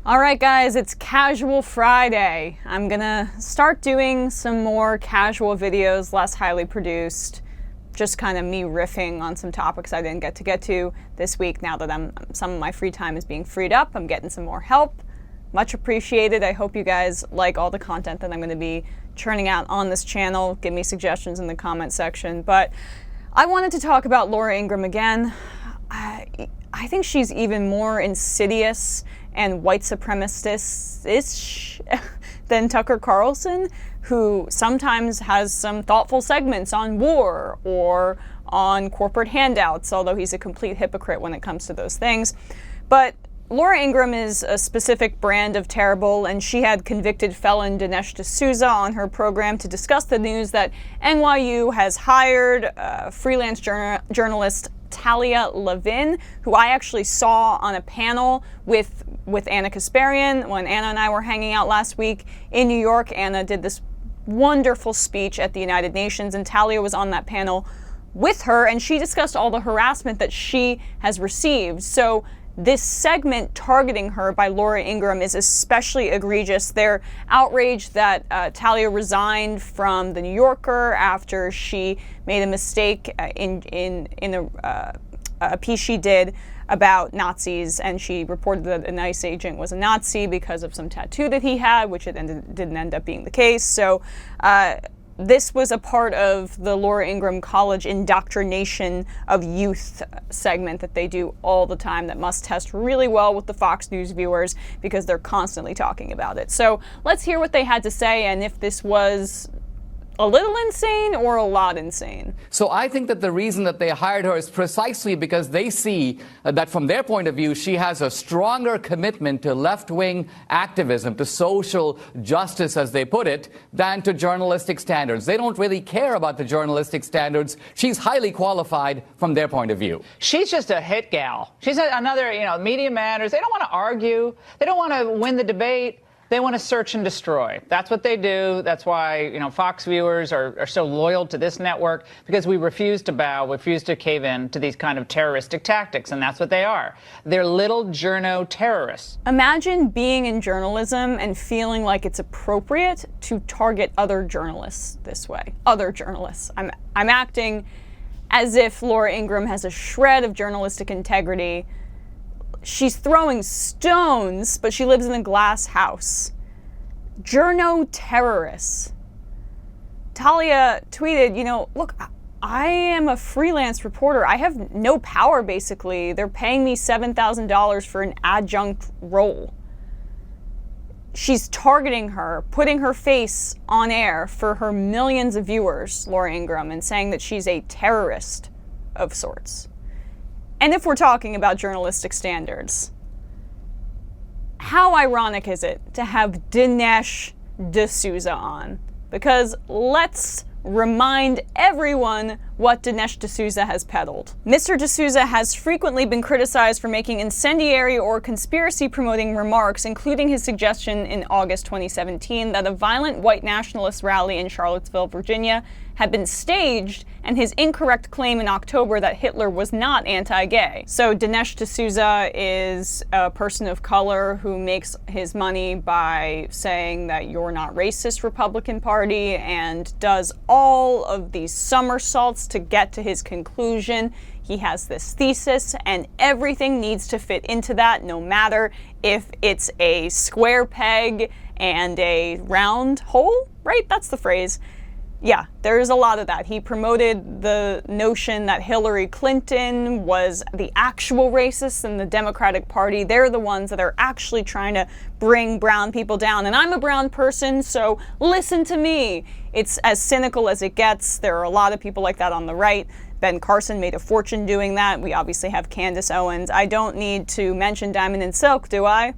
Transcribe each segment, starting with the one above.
All right, guys, it's Casual Friday. I'm gonna start doing some more casual videos, less highly produced, just kind of me riffing on some topics I didn't get to this week. Now that some of my free time is being freed up, I'm getting some more help. Much appreciated. I hope you guys like all the content that I'm going to be churning out on this channel. Give me suggestions in the comment section. But I wanted to talk about Laura Ingraham again. I think she's even more insidious and white supremacist-ish than Tucker Carlson, who sometimes has some thoughtful segments on war or on corporate handouts, although he's a complete hypocrite when it comes to those things. But Laura Ingraham is a specific brand of terrible, and she had convicted felon Dinesh D'Souza on her program to discuss the news that NYU has hired freelance journalist Talia Levin, who I actually saw on a panel with Anna Kasparian when Anna and I were hanging out last week in New York. Anna did this wonderful speech at the United Nations, and Talia was on that panel with her, and she discussed all the harassment that she has received. So this segment targeting her by Laura Ingraham is especially egregious. They're outraged that Talia resigned from The New Yorker after she made a mistake in a piece she did about Nazis, and she reported that an ICE agent was a Nazi because of some tattoo that he had, which didn't end up being the case. So this was a part of the Laura Ingraham College indoctrination of youth segment that they do all the time that must test really well with the Fox News viewers because they're constantly talking about it. So let's hear what they had to say and if this was a little insane or a lot insane. So I think that the reason that they hired her is precisely because they see that from their point of view, she has a stronger commitment to left-wing activism, to social justice, as they put it, than to journalistic standards. They don't really care about the journalistic standards. She's highly qualified from their point of view. She's just a hit gal. She's another, Media Matters. They don't want to argue. They don't want to win the debate. They want to search and destroy. That's what they do. That's why, Fox viewers are so loyal to this network, because we refuse to bow, refuse to cave in to these kind of terroristic tactics, and that's what they are. They're little Journo-Terrorists. Imagine being in journalism and feeling like it's appropriate to target other journalists this way. Other journalists. I'm acting as if Laura Ingraham has a shred of journalistic integrity. She's throwing stones, but she lives in a glass house. Journo-Terrorist. Talia tweeted, look, I am a freelance reporter. I have no power, basically. They're paying me $7,000 for an adjunct role. She's targeting her, putting her face on air for her millions of viewers, Laura Ingraham, and saying that she's a terrorist of sorts. And if we're talking about journalistic standards, how ironic is it to have Dinesh D'Souza on? Because let's remind everyone what Dinesh D'Souza has peddled. Mr. D'Souza has frequently been criticized for making incendiary or conspiracy-promoting remarks, including his suggestion in August 2017 that a violent white nationalist rally in Charlottesville, Virginia, had been staged, and his incorrect claim in October that Hitler was not anti-gay. So Dinesh D'Souza is a person of color who makes his money by saying that you're not racist, Republican Party, and does all of these somersaults to get to his conclusion. He has this thesis, and everything needs to fit into that, no matter if it's a square peg and a round hole, right? That's the phrase. Yeah, there's a lot of that. He promoted the notion that Hillary Clinton was the actual racist in the Democratic Party. They're the ones that are actually trying to bring brown people down. And I'm a brown person, so listen to me. It's as cynical as it gets. There are a lot of people like that on the right. Ben Carson made a fortune doing that. We obviously have Candace Owens. I don't need to mention Diamond and Silk, do I?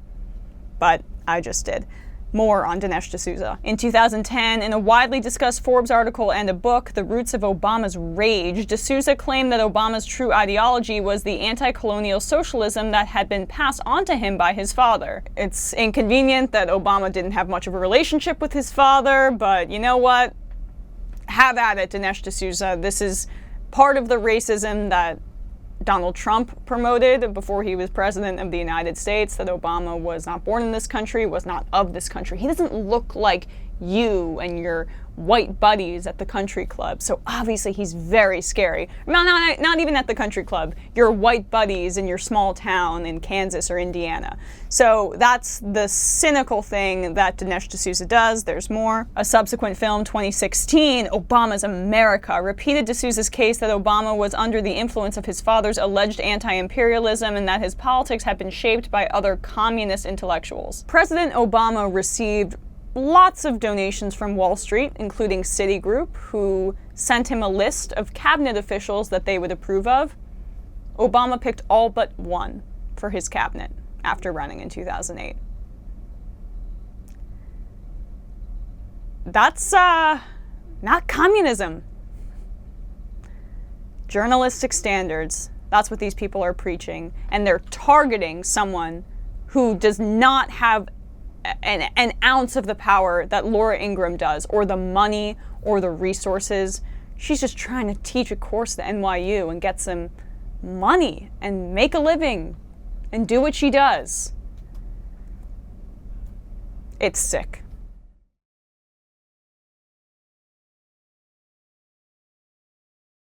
But I just did. More on Dinesh D'Souza. In 2010, in a widely discussed Forbes article and a book, The Roots of Obama's Rage, D'Souza claimed that Obama's true ideology was the anti-colonial socialism that had been passed on to him by his father. It's inconvenient that Obama didn't have much of a relationship with his father, but you know what? Have at it, Dinesh D'Souza. This is part of the racism that Donald Trump promoted before he was president of the United States, that Obama was not born in this country, was not of this country. He doesn't look like you and your white buddies at the country club. So obviously he's very scary. Not even at the country club, your white buddies in your small town in Kansas or Indiana. So that's the cynical thing that Dinesh D'Souza does. There's more. A subsequent film, 2016, Obama's America, repeated D'Souza's case that Obama was under the influence of his father's alleged anti-imperialism and that his politics had been shaped by other communist intellectuals. President Obama received lots of donations from Wall Street, including Citigroup, who sent him a list of cabinet officials that they would approve of. Obama picked all but one for his cabinet after running in 2008. That's not communism. Journalistic standards. That's what these people are preaching. And they're targeting someone who does not have an ounce of the power that Laura Ingraham does, or the money, or the resources. She's just trying to teach a course at NYU and get some money and make a living and do what she does. It's sick.